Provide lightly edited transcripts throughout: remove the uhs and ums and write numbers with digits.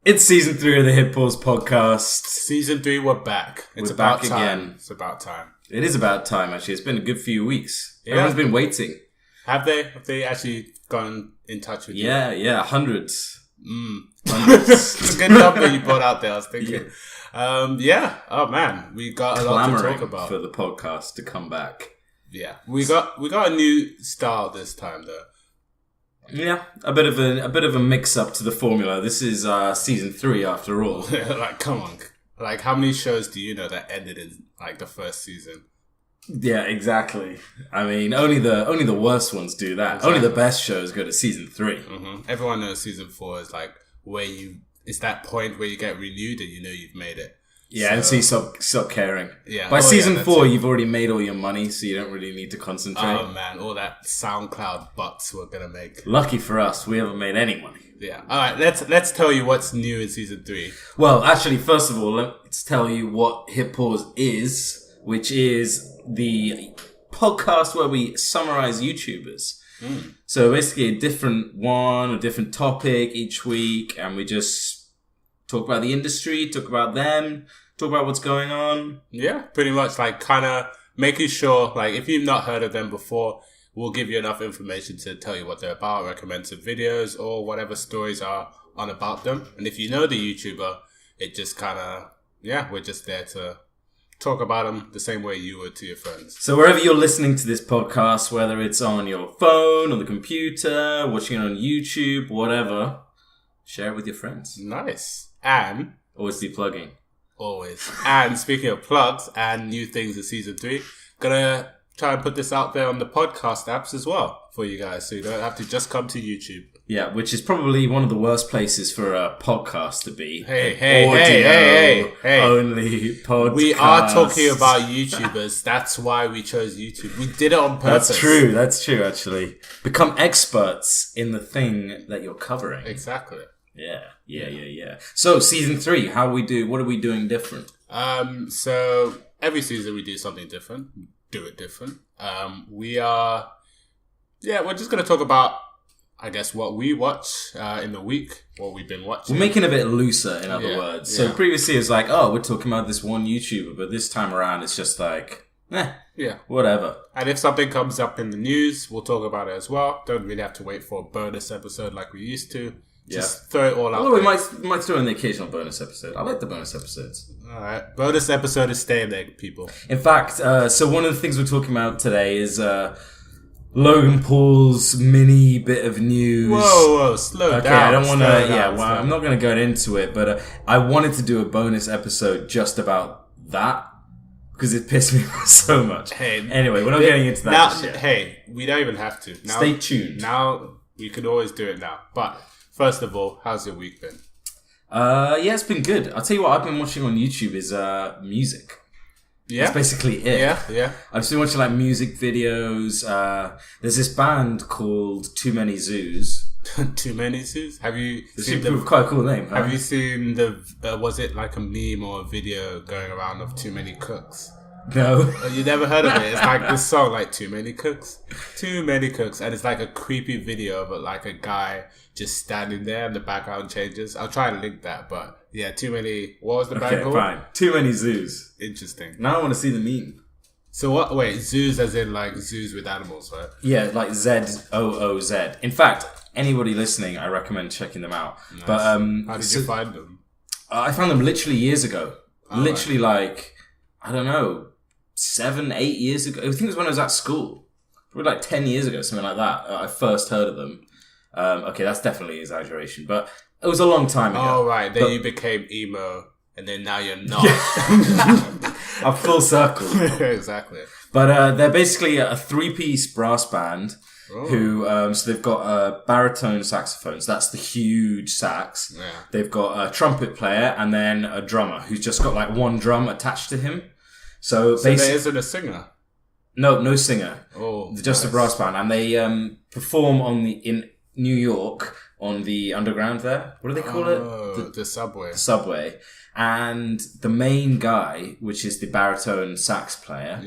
It's season 3 of the Hit Pause podcast. Season 3, we're back. We're back again. It's about time. It is about time, actually. It's been a good few weeks. Yeah. Everyone's been waiting. Have they? Have they actually gotten in touch with you? Yeah, hundreds. Hundreds. It's a good number you brought out there, I was thinking. Yeah. Oh, man. We got a lot to talk about. For the podcast to come back. Yeah. We got a new style this time, though. Yeah, a bit of a mix-up to the formula. This is season 3 after all. Like, come on. Like, how many shows do you know that ended in, like, the first season? Yeah, exactly. I mean, only the worst ones do that. Exactly. Only the best shows go to season 3. Mm-hmm. Everyone knows season 4 is, like, it's that point where you get renewed and you know you've made it. Yeah, and so you stop caring. Yeah. By season 4, you've already made all your money, so you don't really need to concentrate. Oh, man, all that SoundCloud bucks we're going to make. Lucky for us, we haven't made any money. Yeah. All right, let's tell you what's new in season 3. Well, actually, first of all, let's tell you what Hit Pause is, which is the podcast where we summarize YouTubers. So basically a different topic each week, and we just talk about the industry, talk about them, talk about what's going on. Yeah, pretty much, like, kind of making sure, like, if you've not heard of them before, we'll give you enough information to tell you what they're about, recommend some videos or whatever stories are on about them. And if you know the YouTuber, it just kind of, we're just there to talk about them the same way you would to your friends. So wherever you're listening to this podcast, whether it's on your phone, on the computer, watching it on YouTube, whatever, share it with your friends. Nice. And always be plugging. Always. And speaking of plugs and new things in season 3, gonna try and put this out there on the podcast apps as well for you guys, so you don't have to just come to YouTube. Yeah, which is probably one of the worst places for a podcast to be. Hey. Only podcast. We are talking about YouTubers. That's why we chose YouTube. We did it on purpose. That's true, actually. Become experts in the thing that you're covering. Exactly. Yeah. So, season 3, what are we doing different? So, every season we do something different. Do it different. We're just going to talk about, I guess, what we watch in the week, what we've been watching. We're making it a bit looser, in other words. So, previously it was like, we're talking about this one YouTuber, but this time around it's just like, whatever. And if something comes up in the news, we'll talk about it as well. Don't really have to wait for a bonus episode like we used to. Just throw it all out. Although we might throw in the occasional bonus episode. I like the bonus episodes. Alright. Bonus episode is staying there, people. In fact, so one of the things we're talking about today is Logan Paul's mini bit of news. Whoa, slow down. Okay, I don't want to, I'm not going to go into it, but I wanted to do a bonus episode just about that. Because it pissed me off so much. Anyway, we're not getting into that now, shit. Hey, we don't even have to. Now, stay tuned. Now, you can always do it now. But first of all, how's your week been? It's been good. I'll tell you what I've been watching on YouTube is music. Yeah. That's basically it. Yeah. I've just been watching like music videos. There's this band called Too Many Zoos. Too Many Zoos? Have you seen quite a cool name. Have you seen was it like a meme or a video going around of Too Many Cooks? No. You never heard of it? It's like this song, like Too Many Cooks. Too Many Cooks. And it's like a creepy video of like a guy just standing there and the background changes. I'll try to link that, but yeah, Too Many, what was the band called? Fine. Too Many Zoos. Interesting. Now I want to see the meme. So what, wait, zoos as in like zoos with animals, right? Yeah, like ZOOZ. In fact, anybody listening, I recommend checking them out. Nice. But how did you find them? I found them literally years ago. Like, I don't know, 7-8 years ago. I think it was when I was at school. Probably like 10 years ago, something like that. I first heard of them. Okay, that's definitely exaggeration, but it was a long time ago. Oh, right. Then you became emo, and then now you're not. A full circle. Exactly. But they're basically a 3-piece brass band who, so they've got baritone saxophones. That's the huge sax. Yeah. They've got a trumpet player and then a drummer who's just got like one drum attached to him. So there isn't a singer? No singer. Oh, just a brass band. And they perform in New York on the underground there. What do they call it? The subway. The subway. And the main guy, which is the baritone sax player,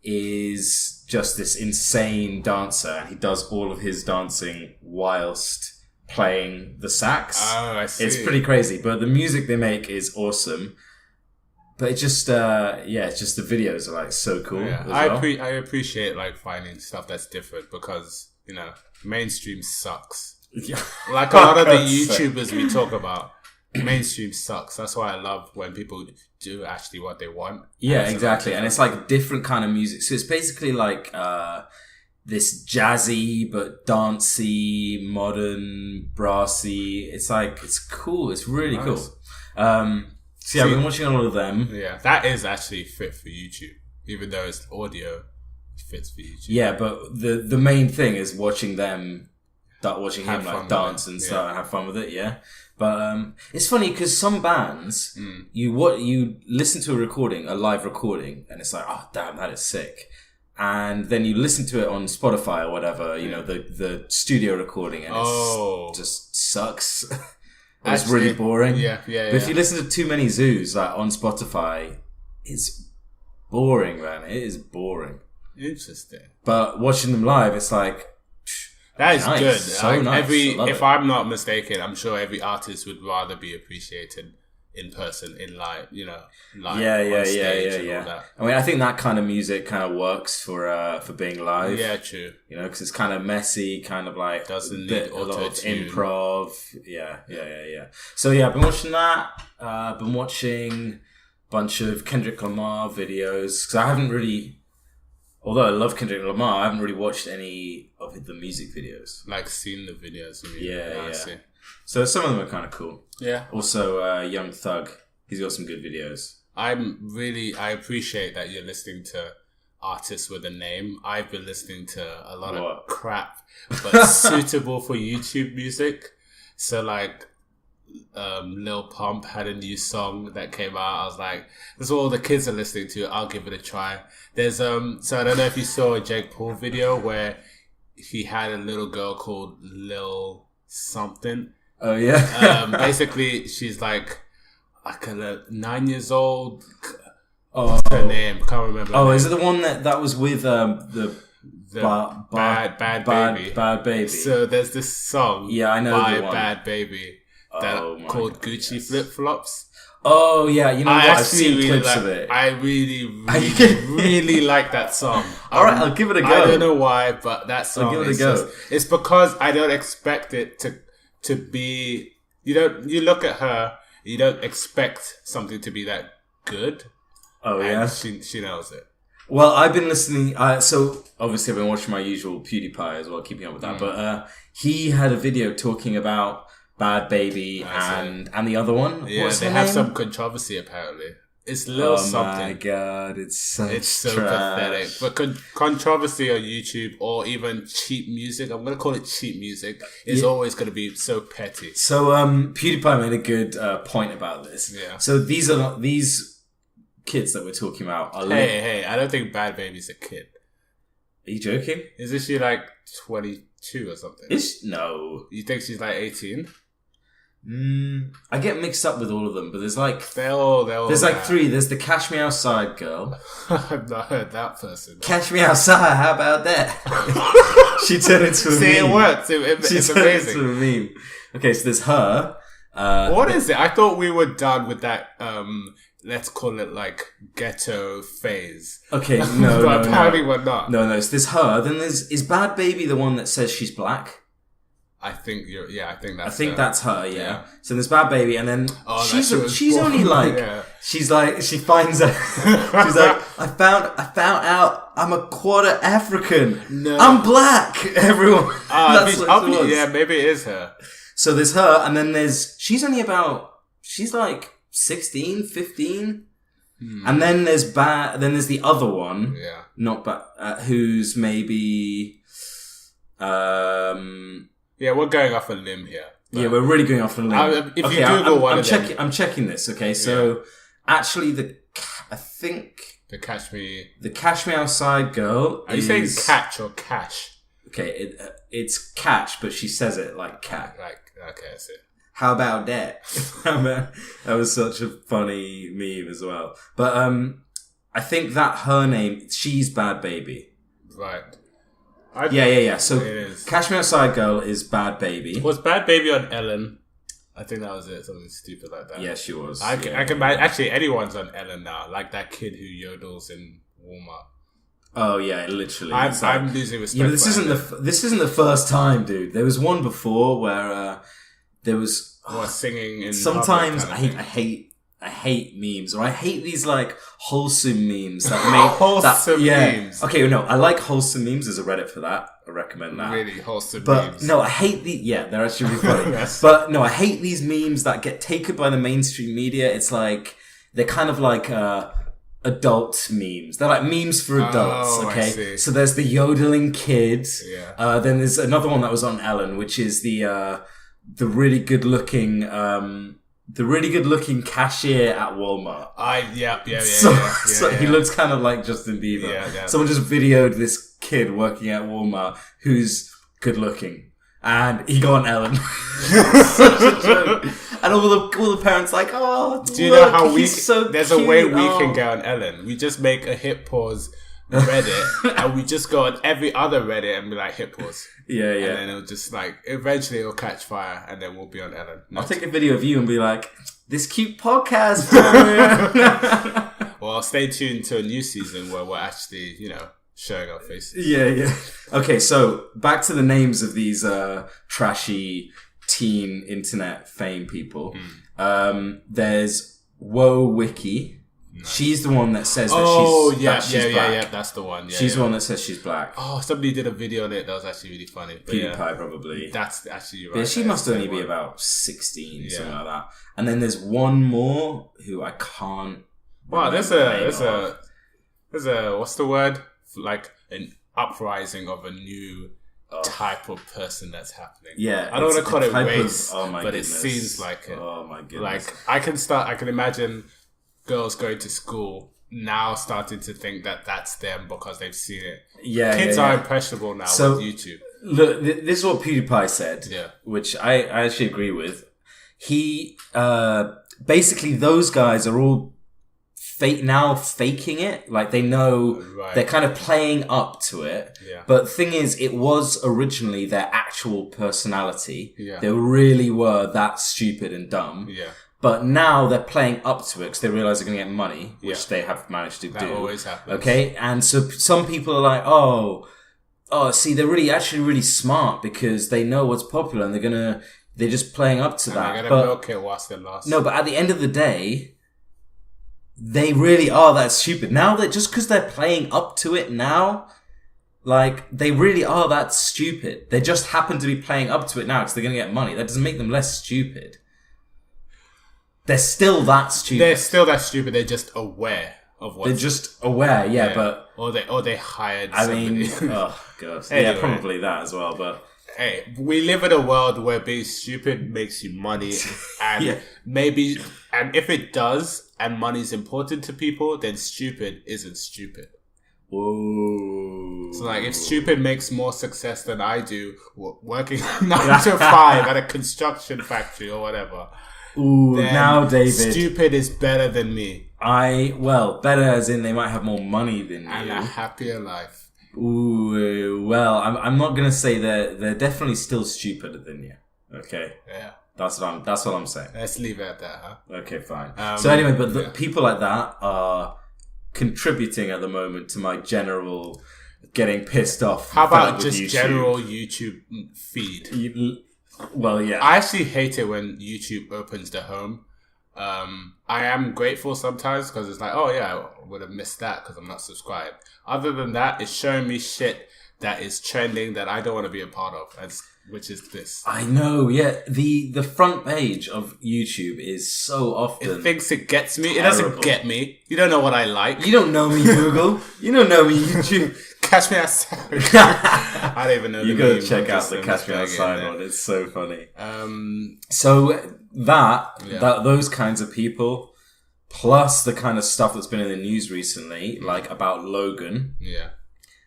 is just this insane dancer. And he does all of his dancing whilst playing the sax. Oh, I see. It's pretty crazy, but the music they make is awesome. But it just, it's just the videos are like so cool. Yeah. I appreciate like finding stuff that's different because, you know, mainstream sucks. Yeah. Like a lot of the YouTubers we talk about, mainstream sucks. That's why I love when people do actually what they want. Yeah, exactly. And it's like different kind of music. So it's basically like this jazzy but dancey, modern, brassy. It's like, it's cool. It's really cool. So yeah, I've been watching all of them. Yeah, that is actually fit for YouTube. Even though it's audio, it fits for YouTube. Yeah, but the main thing is watching them, watching him like dance and stuff and have fun with it, yeah. But it's funny because some bands, you listen to a live recording, and it's like, oh damn, that is sick. And then you listen to it on Spotify or whatever, you know, the studio recording, and it just sucks. It's really boring. Yeah. But if you listen to too many zoos like on Spotify, it's boring, man. It is boring. Interesting. But watching them live, it's like that is nice. good. So like nice. If I'm not mistaken, I'm sure every artist would rather be appreciated in person, in live, you know, live on stage and all that. I mean, I think that kind of music kind of works for being live. Yeah, true. You know, because it's kind of messy, kind of like doesn't need a lot of auto-tune. improv. Yeah. So yeah, I've been watching that. Been watching a bunch of Kendrick Lamar videos because I haven't really, although I love Kendrick Lamar, I haven't really watched any of the music videos. Like seen the videos. Yeah. So some of them are kind of cool. Yeah. Also, Young Thug, he's got some good videos. I appreciate that you're listening to artists with a name. I've been listening to a lot of crap, but suitable for YouTube music. So like, Lil Pump had a new song that came out. I was like, this is what all the kids are listening to. I'll give it a try. There's so I don't know if you saw a Jake Paul video where he had a little girl called Lil something. Oh yeah. Basically, she's like a 9 years old. What's her name? Can't remember. Oh, is it the one that was with the Bad Baby? Bad Baby. So there's this song. Yeah, I know by the one. Bad Baby called Gucci Flip Flops. Oh yeah, you know what? I've seen really clips of it. I really like that song. All right, I'll give it a go. I don't know why, but that song. I'll give it a go. It's because I don't expect it to be. You look at her, you don't expect something to be that good. Oh yeah, she knows it. Well, I've been listening. So obviously, I've been watching my usual PewDiePie as well, keeping up with that. But he had a video talking about Bad Baby and the other one. Yeah, what's they have some controversy apparently. It's little something. Oh my god, it's so pathetic. But controversy on YouTube or even cheap music, I'm gonna call it cheap music, is always gonna be so petty. So PewDiePie made a good point about this. Yeah. So these kids that we're talking about are Hey, I don't think Bad Baby's a kid. Are you joking? Isn't she like 22 or something? No. You think she's like 18? I get mixed up with all of them, but there's like there's like three. There's the Cash Me Outside girl. I've not heard that person. Cash Me Outside, how about that? She turned into a meme. See, it works. It's amazing. Into a meme. Okay, so there's her. What is it? I thought we were done with that. Let's call it like ghetto phase. Okay, no, but apparently we're not. No. So there's her. Then is Bad Baby the one that says she's black? I think that's her. Yeah. So there's Bad Baby, and then she's born. only like she's like she finds out. She's like I found out I'm a quarter African. No, I'm black. Everyone. Maybe it is her. So there's her, and then she's like 16, 15. And then there's the other one. Yeah. Not bad. Who's maybe. Yeah, we're going off a limb here. Yeah, we're really going off a limb. If you Google I'm checking this. Okay, so actually, I think the Catch Me Outside girl. Are you saying catch or cash? Okay, it's catch, but she says it like cat. Okay, that's it. How about that? That was such a funny meme as well. But I think that her name, she's Bad Baby. Right. Yeah. So It is. Cash Me Outside Girl is Bad Baby. Was Bad Baby on Ellen? I think that was it. Something stupid like that. Yeah, she was. I can imagine. Actually, anyone's on Ellen now. Like that kid who yodels in Walmart. Oh yeah, literally. I'm losing respect. Yeah, but this isn't the first time, dude. There was one before where there was singing in. Sometimes I hate memes, or I hate these like wholesome memes that make memes. Okay, no, I like wholesome memes. There's a Reddit for that. I recommend that. Really wholesome but memes. No, I hate the they're actually really funny. Yes. But no, I hate these memes that get taken by the mainstream media. It's like they're kind of like adult memes. They're like memes for adults. Okay, so there's the yodeling kid. Yeah. Then there's another one that was on Ellen, which is the really good looking cashier at Walmart. So he looks kind of like Justin Bieber. Yeah. Someone just videoed this kid working at Walmart who's good looking, and he got on Ellen. Such a joke. And all the parents like, oh, do you know how there's a way we can get on Ellen? We just make a hit pause Reddit and we just go on every other Reddit and be like hit pause. Yeah. And then it'll just eventually it'll catch fire and then we'll be on Ellen. I'll take a video of you and be like, this cute podcast. Well, stay tuned to a new season where we're actually, showing our faces. Yeah. Okay, so back to the names of these trashy teen internet fame people. There's Woe Wiki. Nice. She's the one that says that she's black. Yeah, that's the one. Yeah, she's the one that says she's black. Oh, somebody did a video on it that was actually really funny. PewDiePie probably. That's actually right. Yeah, she must only be about 16, something like that. And then there's one more who I can't. Wow, there's a what's the word? Like an uprising of a new type of person that's happening. Yeah, I don't want to call it race, but goodness. It seems like it. Oh my goodness! Like I can imagine girls going to school now starting to think that that's them because they've seen it. Yeah, kids are impressionable now with YouTube. Look, this is what PewDiePie said. Yeah, which I actually agree with. He basically those guys are all faking it. Like they know they're kind of playing up to it. Yeah. But the thing is, it was originally their actual personality. Yeah. They really were that stupid and dumb. Yeah. But now they're playing up to it because they realize they're going to get money, which they have managed to do. That always happens. Okay, and so some people are like, oh, see, they're actually really smart because they know what's popular and they're just playing up to that. They're gonna milk it whilst they're lost. No, but at the end of the day, they really are that stupid. Now that just because they're playing up to it now, like they really are that stupid. They just happen to be playing up to it now because they're going to get money. That doesn't make them less stupid. They're still that stupid. They're just aware of what. They're just aware, but or they hired. Somebody. Oh god, Anyway. Yeah, probably that as well. But hey, we live in a world where being stupid makes you money, and and if it does, and money's important to people, then stupid isn't stupid. Whoa. So if stupid makes more success than I do working 9 to 5 at a construction factory or whatever. Ooh, now David. Stupid is better than me. Better as in they might have more money than you. And a happier life. Ooh, well, I'm not gonna say they're definitely still stupider than you. Okay. Yeah. That's what I'm saying. Let's leave it at that, huh? Okay, fine. So anyway, but people like that are contributing at the moment to my general getting pissed off. How about just YouTube. General YouTube feed? Well, yeah. I actually hate it when YouTube opens the home. I am grateful sometimes because it's like, oh yeah, I would have missed that because I'm not subscribed. Other than that, it's showing me shit that is trending that I don't want to be a part of, which is this. I know, yeah. The front page of YouTube is so often... It thinks it gets me. Terrible. It doesn't get me. You don't know what I like. You don't know me, Google. You don't know me, YouTube. Catch me outside. I don't even know. You gotta check out the Catch Me Outside one. It's so funny. So those kinds of people, plus the kind of stuff that's been in the news recently, like about Logan,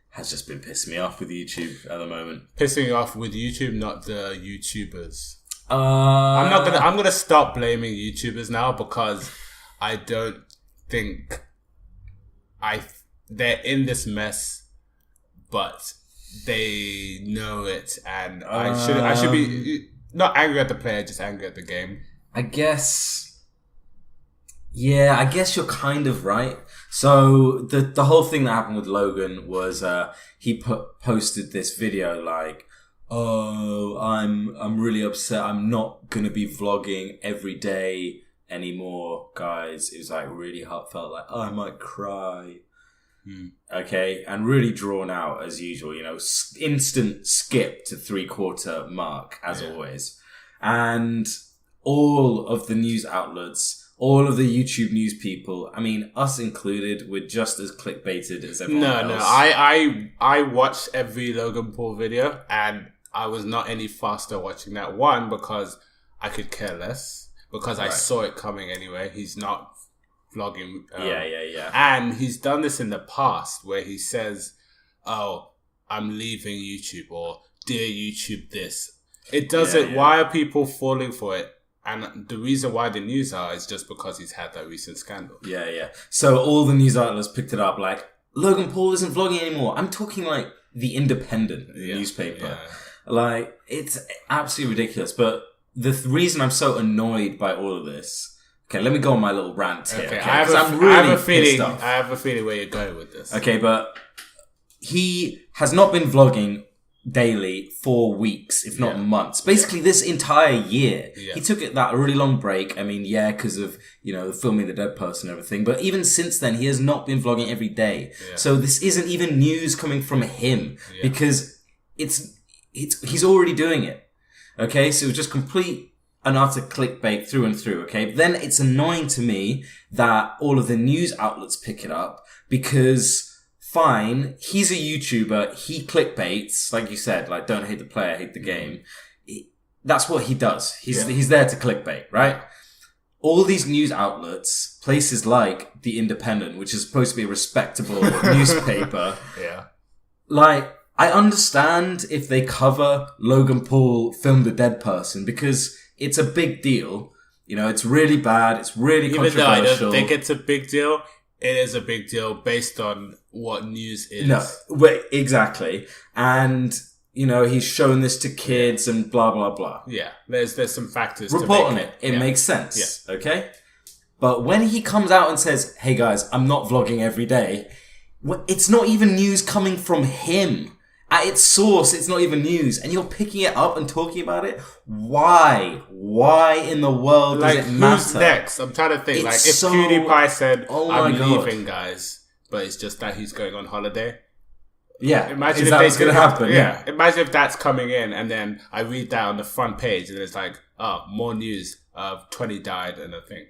has just been pissing me off with YouTube at the moment. Pissing you off with YouTube, not the YouTubers. I'm gonna stop blaming YouTubers now because I don't think they're in this mess. But they know it, and I should be not angry at the player, just angry at the game. I guess you're kind of right. So the whole thing that happened with Logan was he posted this video like, oh, I'm really upset. I'm not gonna be vlogging every day anymore, guys. It was like really heartfelt, like, oh, I might cry. Okay, and really drawn out as usual, instant skip to 3/4 mark as always. And all of the news outlets, all of the YouTube news people, I mean, us included, we're just as clickbaited as everyone else. No, I watched every Logan Paul video, and I was not any faster watching that one because I could care less, because I saw it coming anyway. He's not vlogging. And he's done this in the past where he says, oh, I'm leaving YouTube, or dear YouTube this. It doesn't. Why are people falling for it? And the reason why the news are is just because he's had that recent scandal. So all the news outlets picked it up like, Logan Paul isn't vlogging anymore. I'm talking like the Independent newspaper. Like, it's absolutely ridiculous. But the reason I'm so annoyed by all of this. Okay, let me go on my little rant here. Okay, I have a feeling where you're going with this. Okay, but he has not been vlogging daily for weeks, if not months. Basically, this entire year. He took that really long break. I mean, because of, filming the dead person and everything. But even since then, he has not been vlogging every day. So this isn't even news coming from him because he's already doing it. Okay, so it was just complete and utter clickbait through and through, okay? Then it's annoying to me that all of the news outlets pick it up because, fine, he's a YouTuber, he clickbaits, like you said, like, don't hate the player, hate the game. That's what he does. He's there to clickbait, right? All these news outlets, places like The Independent, which is supposed to be a respectable newspaper, like, I understand if they cover Logan Paul filmed a dead person because it's a big deal. It's really bad. It's really controversial. Even though I don't think it's a big deal, it is a big deal based on what news is. No, exactly. And, he's shown this to kids and blah, blah, blah. Yeah, there's some factors Report on it. It makes sense. Yeah. Okay? But when he comes out and says, hey guys, I'm not vlogging every day, it's not even news coming from him. At its source, it's not even news. And you're picking it up and talking about it? Why? Why in the world does it matter? Who's next? I'm trying to think. If PewDiePie said, I'm leaving, guys, but it's just that he's going on holiday. Yeah. Imagine if that's going to happen. Yeah. Imagine if that's coming in and then I read that on the front page and it's like, oh, more news. 20 died and I think.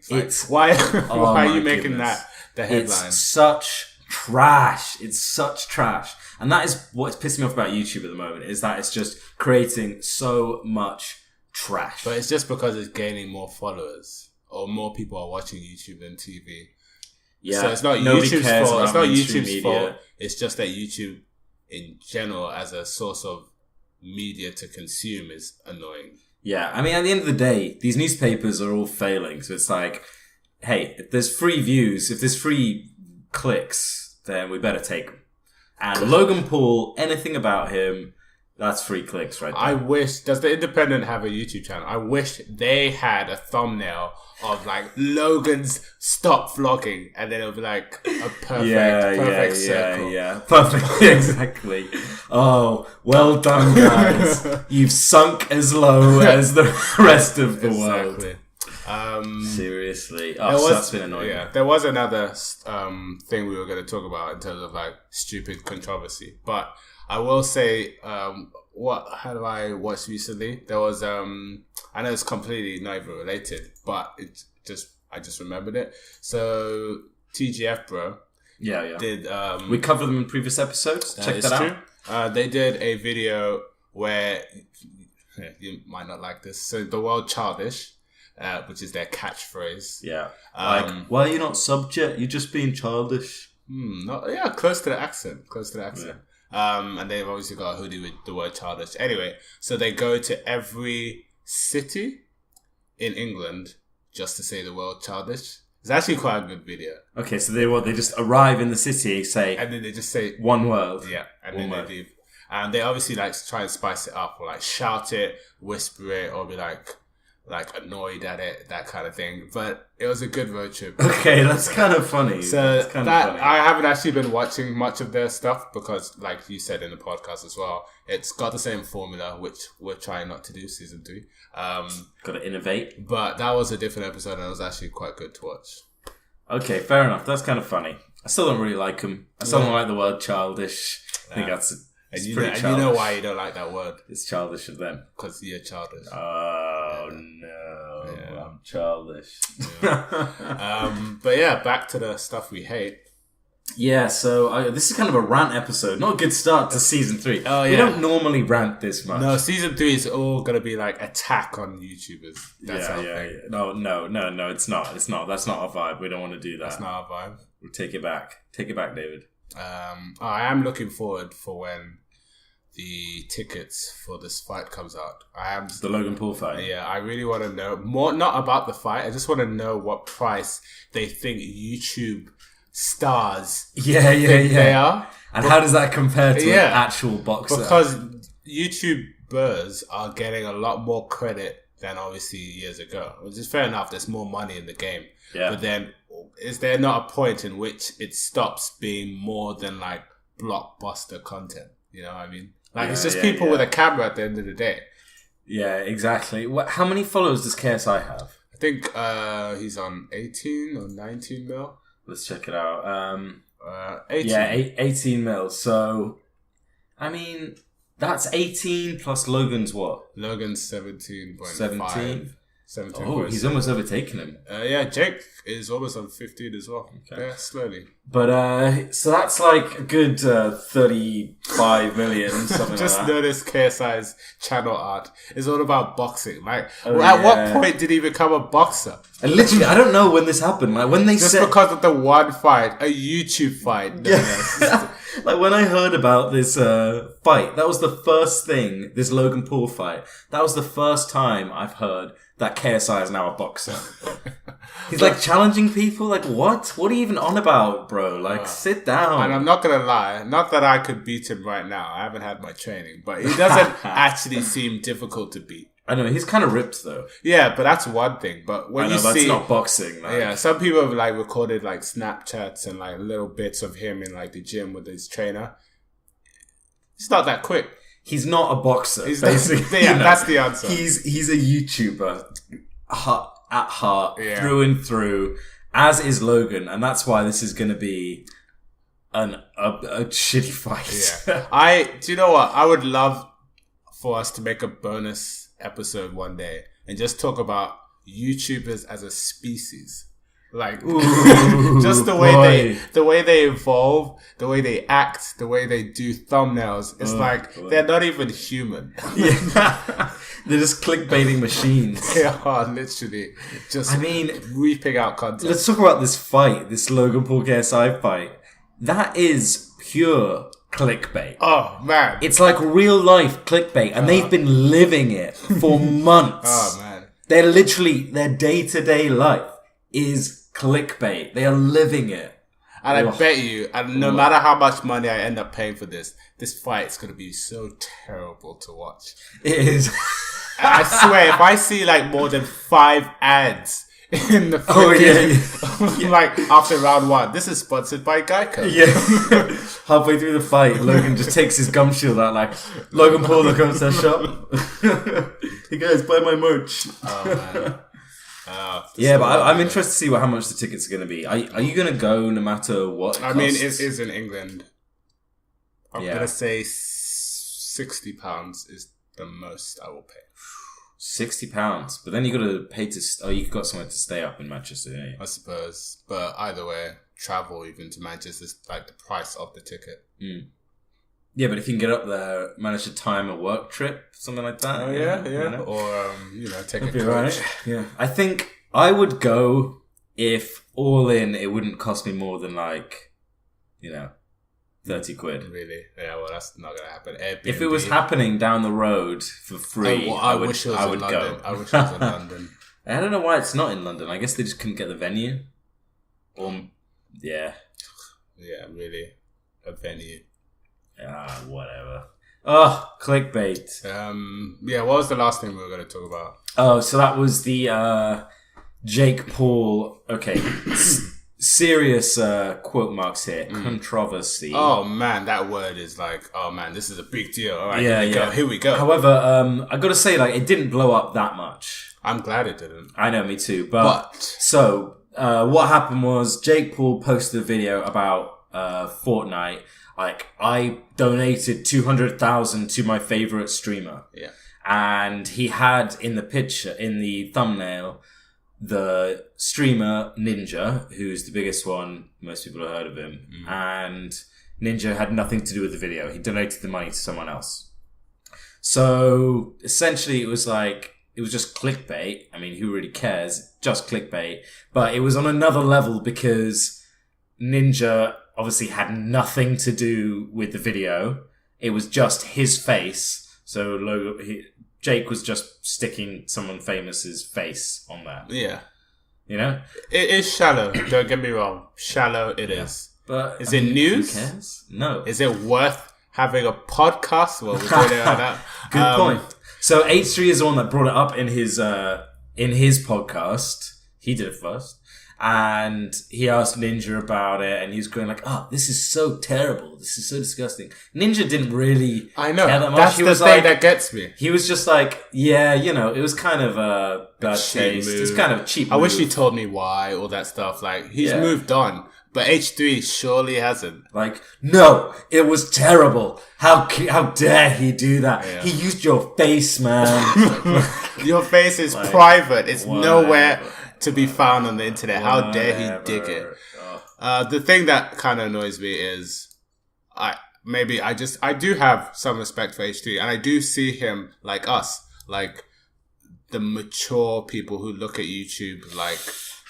Why are you making that the headline? It's such trash. It's such trash. And that is what's pissing me off about YouTube at the moment, is that it's just creating so much trash. But it's just because it's gaining more followers or more people are watching YouTube than TV. Yeah. So it's not YouTube's fault. It's not YouTube's fault. It's just that YouTube in general as a source of media to consume is annoying. Yeah. I mean, at the end of the day, these newspapers are all failing. So it's like, hey, if there's free views, if there's free clicks, then we better take them. And Logan Paul, anything about him, that's free clicks right there. Does The Independent have a YouTube channel? I wish they had a thumbnail of like Logan's stop vlogging and then it'll be like a perfect circle. Yeah, perfect, exactly. Oh, well done, guys. You've sunk as low as the rest of the world. Seriously. So that's been annoying. Yeah, there was another thing we were going to talk about in terms of like stupid controversy. But I will say, how do I watch recently? There was, I know it's completely not even related, but I just remembered it. So TGF Bro. Yeah. Did, we covered them in previous episodes. Check that out. They did a video where, you might not like this. So the word childish. Which is their catchphrase. Yeah. Why are you not subject? You're just being childish. Close to the accent. Yeah. And they've obviously got a hoodie with the word childish. Anyway, so they go to every city in England just to say the word childish. It's actually quite a good video. Okay, so they just arrive in the city, say... And then they just say... one word. Yeah, and then they leave. And they obviously like try and spice it up or like shout it, whisper it, or be like annoyed at it, that kind of thing. But it was a good road trip. Okay, that's kind of funny. So funny. I haven't actually been watching much of their stuff because, like you said in the podcast as well, it's got the same formula, which we're trying not to do season 3. Got to innovate. But that was a different episode and it was actually quite good to watch. Okay, fair enough. That's kind of funny. I still don't really like him. I still don't like the word childish. I think that's you pretty know why you don't like that word. It's childish of them. Because you're childish. Oh, no. Yeah. I'm childish. Yeah. But yeah, back to the stuff we hate. Yeah, so this is kind of a rant episode. Not a good start to season 3. Oh, yeah. We don't normally rant this much. No, season 3 is all going to be like attack on YouTubers. That's our thing. Yeah. No, it's not. It's not. That's not our vibe. We don't want to do that. That's not our vibe. We'll take it back. Take it back, David. I am looking forward for when the tickets for this fight comes out. The Logan Paul fight. Yeah, I really want to know more, not about the fight. I just want to know what price they think YouTube stars they are. And how does that compare to an actual boxer? Because YouTubers are getting a lot more credit than obviously years ago, which is fair enough. There's more money in the game. Yeah. But then is there not a point in which it stops being more than like blockbuster content? You know what I mean? Like it's just people with a camera at the end of the day. Yeah, exactly. How many followers does KSI have? I think he's on 18 or 19 mil. Let's check it out. 18. Yeah, 18 mil. So, I mean, that's 18 plus Logan's what? Logan's 17.5. 17? 17. Oh, he's almost overtaken him. Yeah, Jake is almost on 15 as well. Okay. Yeah, slowly. But, so that's like a good 35 million, something Just like that. notice KSI's channel art is all about boxing. Like, at what point did he become a boxer? And literally, I don't know when this happened. Like, when they Just because of the one fight, a YouTube fight. Like, when I heard about this fight, that was the first thing, this Logan Paul fight, that was the first time I've heard that KSI is now a boxer. He's like challenging people. Like, what? What are you even on about, bro? Like, sit down. And I'm not gonna lie, not that I could beat him right now. I haven't had my training, but he doesn't actually seem difficult to beat. I know he's kind of ripped though. Yeah, but that's one thing. But when that's not boxing. Like. Yeah, some people have like recorded like Snapchats and like little bits of him in like the gym with his trainer. It's not that quick. He's not a boxer. Basically, that's the answer. He's a YouTuber at heart, through and through, as is Logan, and that's why this is going to be a shitty fight. Yeah. Do you know what? I would love for us to make a bonus episode one day and just talk about YouTubers as a species. Like, just the way they evolve, the way they act, the way they do thumbnails. It's they're not even human. They're just clickbaiting machines. They are literally just reaping out content. Let's talk about this fight, this Logan Paul KSI fight. That is pure clickbait. Oh, man. It's like real life clickbait, and they've been living it for months. Oh, man. They're literally, their day-to-day life is clickbait. They are living it. And I bet you, and no matter how much money I end up paying for this fight is going to be so terrible to watch. It is. I swear, if I see like more than 5 ads in the freaking, like after round 1, this is sponsored by Geico. Yeah. Halfway through the fight, Logan just takes his gum shield out like, Logan Paul, look at that shop. Hey guys, buy my merch. Oh, man. Yeah, but I'm interested to see how much the tickets are going to be. Are you going to go no matter what? I mean, it is in England. I'm going to say £60 is the most I will pay. £60, but then you got to pay to. You got somewhere to stay up in Manchester, don't you? I suppose, but either way, travel even to Manchester is like the price of the ticket. Mm. Yeah, but if you can get up there, manage to time a work trip, something like that. Oh yeah. You know? Or take a coach. Right. Yeah, I think I would go if all in. It wouldn't cost me more than like, 30 quid. Really? Yeah. Well, that's not gonna happen. Airbnb. If it was happening down the road for free, I would go. I wish it was in London. I don't know why it's not in London. I guess they just couldn't get the venue. Yeah, really, a venue. Whatever. Oh, clickbait. Yeah, what was the last thing we were going to talk about? Oh, so that was the Jake Paul. Okay, serious quote marks here. Controversy. Oh man, that word is like, oh man, this is a big deal. All right, here we go. However, I got to say, like, it didn't blow up that much. I'm glad it didn't. I know, me too. But so what happened was Jake Paul posted a video about Fortnite. Like, I donated 200,000 to my favorite streamer. Yeah. And he had in the picture, in the thumbnail, the streamer Ninja, who's the biggest one. Most people have heard of him. And Ninja had nothing to do with the video. He donated the money to someone else. So essentially it was just clickbait. I mean, who really cares? Just clickbait. But it was on another level because Ninja obviously had nothing to do with the video. It was just his face. So Jake was just sticking someone famous's face on there. Yeah. You know? It is shallow. Don't get me wrong. Shallow it is. But is it news? Who cares? No. Is it worth having a podcast? Well, we're doing it like that. Good point. So H3 is the one that brought it up in his podcast. He did it first. And he asked Ninja about it, and he was going like, "Oh, this is so terrible. This is so disgusting." Ninja didn't really care that much. That's the thing that gets me. He was just like, "Yeah, you know, it was kind of a bad taste. It's kind of a cheap I move. wish he told me why, all that stuff. Like, he's moved on. But H3 surely hasn't. Like, no, it was terrible. How dare he do that? Yeah. He used your face, man. Your face is private. It's nowhere to be found on the internet. How dare he dig it? The thing that kind of annoys me is I do have some respect for H3, and I do see him like us, like the mature people who look at YouTube like,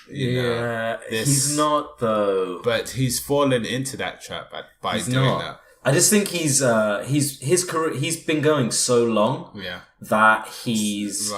you know, he's not though. But he's fallen into that trap by doing that. I just think his career, he's been going so long that he's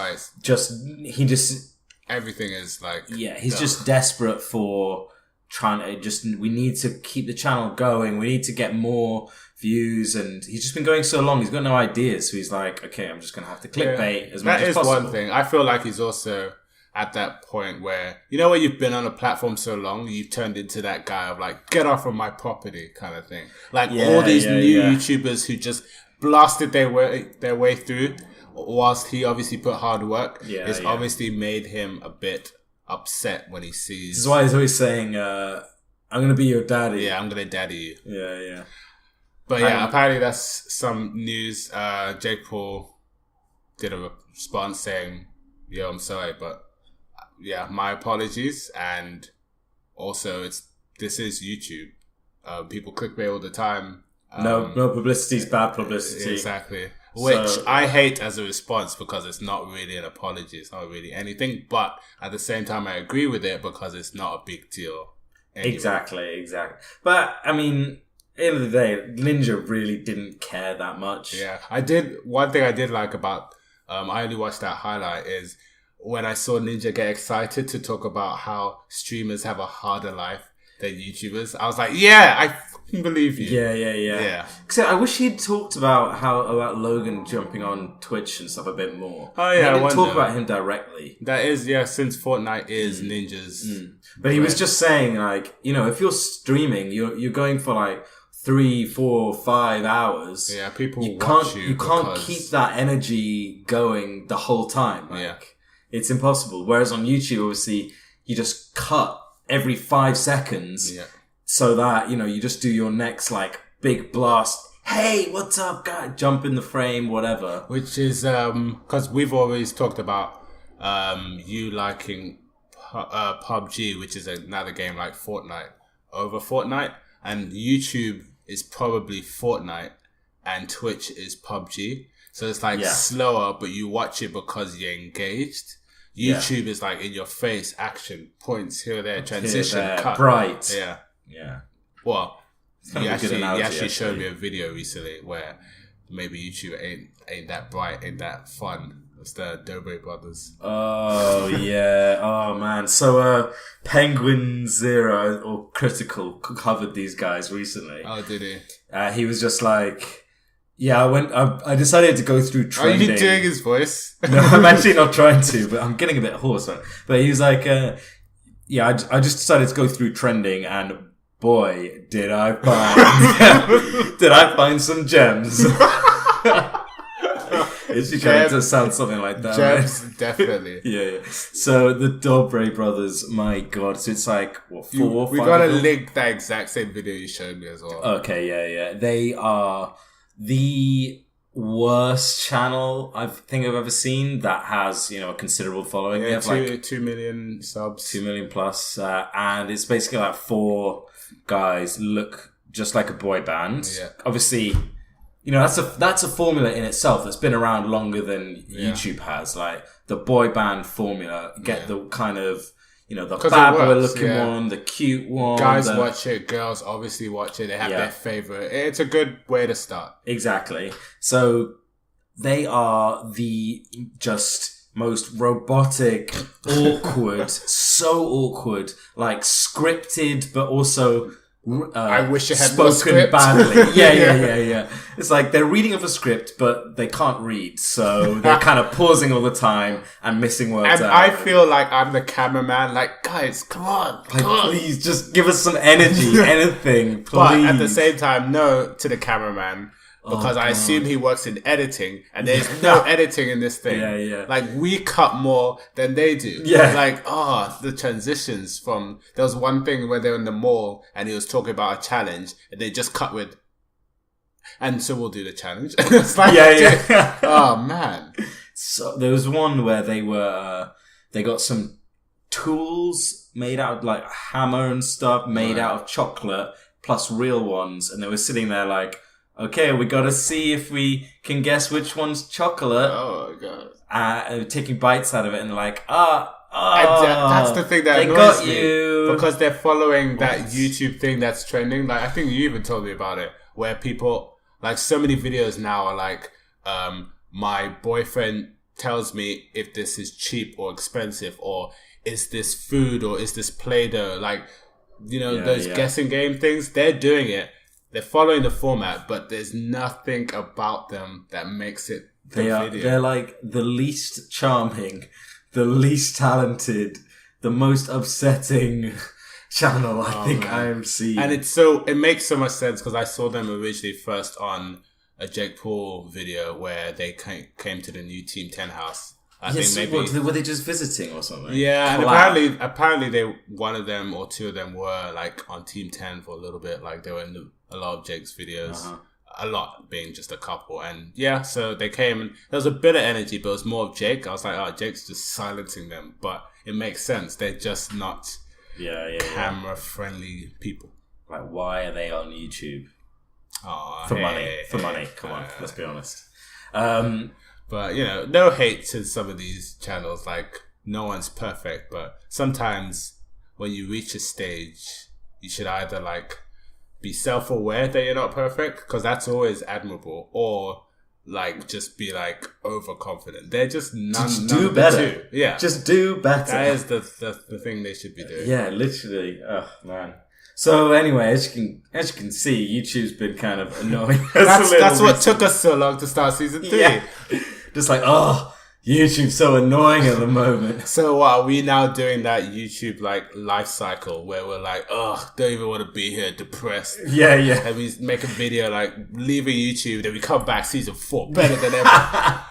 everything is like... Yeah, he's just desperate for trying to we need to keep the channel going. We need to get more views. And he's just been going so long. He's got no ideas. So he's like, okay, I'm just going to have to clickbait as much as possible. That is one thing. I feel like he's also at that point where, you know, where you've been on a platform so long, you've turned into that guy of like, get off of my property kind of thing. Like all these new YouTubers who just blasted their way through, whilst he obviously put hard work, it's obviously made him a bit upset when he sees... This is why he's always saying, I'm going to be your daddy. Yeah, I'm going to daddy you. Yeah. But apparently that's some news. Jake Paul did a response saying, yo, I'm sorry, but yeah, my apologies. And also, this is YouTube. People clickbait all the time. No publicity is bad publicity. Exactly. Which I hate as a response because it's not really an apology. It's not really anything. But at the same time, I agree with it because it's not a big deal. Anyway. Exactly. But, I mean, at the end of the day, Ninja really didn't care that much. Yeah. One thing I did like about, I only watched that highlight is when I saw Ninja get excited to talk about how streamers have a harder life than YouTubers. I was like, yeah, I fucking believe you. Yeah. Except I wish he'd talked about Logan jumping on Twitch and stuff a bit more. Oh yeah, he didn't talk about him directly. That is, since Fortnite is Ninja's. But he was just saying, like, you know, if you're streaming, you're going for like 3, 4, 5 hours. Yeah, people you can't keep that energy going the whole time. Like, it's impossible. Whereas on YouTube, obviously, you just cut every 5 seconds. Yeah. So that, you know, you just do your next, like, big blast. Hey, what's up, guy? Jump in the frame, whatever. Which is, because we've always talked about you liking PUBG, which is another game like Fortnite, over Fortnite. And YouTube is probably Fortnite and Twitch is PUBG. So it's like slower, but you watch it because you're engaged. YouTube is like in your face, action, points here, there, transition, cut. Bright. Yeah. Well, you actually showed me a video recently where maybe YouTube ain't that bright, ain't that fun. It's the Dobre Brothers. Oh, yeah. Oh, man. So, Penguin Zero, or Critical, covered these guys recently. Oh, did he? He was just like, Yeah, I decided to go through trending. Are you doing his voice? No, I'm actually not trying to, but I'm getting a bit hoarse. But he was like, yeah, I just decided to go through trending, and boy, did I find some gems. It kind of sounds something like that. Gems, right? Definitely. Yeah. So the Dobre Brothers, my God. So it's like, what, 4 or 5? We gotta link that exact same video you showed me as well. Okay, yeah. They are the worst channel I think I've ever seen that has, a considerable following. Yeah, they have like 2 million subs. 2 million plus. And it's basically like 4 guys look just like a boy band. Yeah. Obviously, that's a formula in itself that's been around longer than YouTube has. Like the boy band formula, get the kind of, the bad boy looking one, the cute one. Guys watch it, girls obviously watch it. They have their favorite. It's a good way to start. Exactly. So they are the just most robotic, awkward, so awkward, like scripted, but also I wish it had spoken badly. Yeah. It's like they're reading of a script, but they can't read, so they're kind of pausing all the time and missing words and out. I feel like I'm the cameraman. Like, guys, come on. Please, just give us some energy, anything, please. But at the same time, no to the cameraman. Because I assume he works in editing, and there's no editing in this thing. Yeah. Like, we cut more than they do. Yeah. Like, the transitions from... There was one thing where they were in the mall, and he was talking about a challenge, and they just cut with... And so we'll do the challenge. It's like... Yeah. Oh, man. So there was one where they got some tools made out of, like, hammer and stuff, made out of chocolate, plus real ones, and they were sitting there like... Okay, we gotta see if we can guess which one's chocolate. Oh my god! Taking bites out of it and like, that's the thing that annoys me because they're following that YouTube thing that's trending. Like, I think you even told me about it, where people like so many videos now are like, my boyfriend tells me if this is cheap or expensive, or is this food, or is this Play-Doh? Like, those guessing game things. They're doing it. They're following the format, but there's nothing about them that makes it video. They're like the least charming, the least talented, the most upsetting channel I think I am seeing. And it makes so much sense because I saw them originally first on a Jake Paul video where they came to the new Team 10 house. I think maybe were they just visiting or something? Yeah, and apparently they one of them or two of them were like on Team 10 for a little bit. Like they were in a lot of Jake's videos, a lot being just a couple. And so they came and there was a bit of energy, but it was more of Jake. I was like, Jake's just silencing them, but it makes sense. They're just not camera friendly people. Like, why are they on YouTube? For money. Come on, let's be honest. But, no hate to some of these channels. Like, no one's perfect. But sometimes when you reach a stage, you should either, like, be self-aware that you're not perfect, because that's always admirable, or, like, just be, like, overconfident. They're just none do of better. the two. Yeah. Just do better. That is the thing they should be doing. Yeah, literally. Oh, man. So anyway, as you can see, YouTube's been kind of annoying. That's what took us so long to start season 3. Yeah. Just like, YouTube's so annoying at the moment. So what, are we now doing that YouTube like life cycle where we're like, don't even want to be here, depressed. Yeah. And we make a video like leaving YouTube, then we come back season 4 better than ever.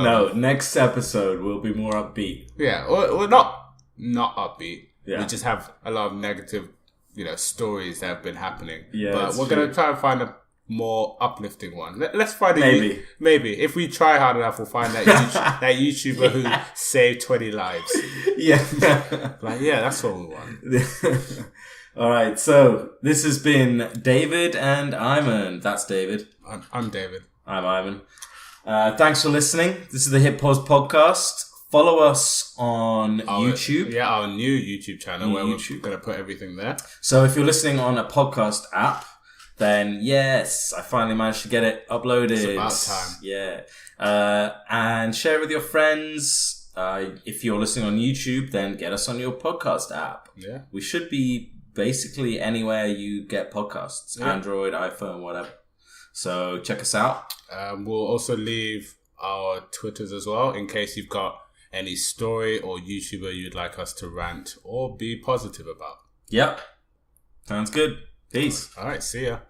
No, next episode will be more upbeat. Yeah, or not upbeat. Yeah. We just have a lot of negative, stories that have been happening. Yeah, but we're going to try and find a more uplifting one. Let's find maybe if we try hard enough, we'll find that that YouTuber who saved 20 lives. Yeah, that's what we want. All right, so this has been David and Ayman. That's David. I'm David. I'm Ayman. Thanks for listening. This is the Hip Pause Podcast. Follow us on YouTube. Yeah, our new YouTube channel where we're going to put everything there. So if you're listening on a podcast app, then yes, I finally managed to get it uploaded. It's about time. Yeah. And share it with your friends. If you're listening on YouTube, then get us on your podcast app. Yeah. We should be basically anywhere you get podcasts. Yeah. Android, iPhone, whatever. So check us out. We'll also leave our Twitters as well in case you've got any story or YouTuber you'd like us to rant or be positive about. Yep. Sounds good. Peace. All right. See ya.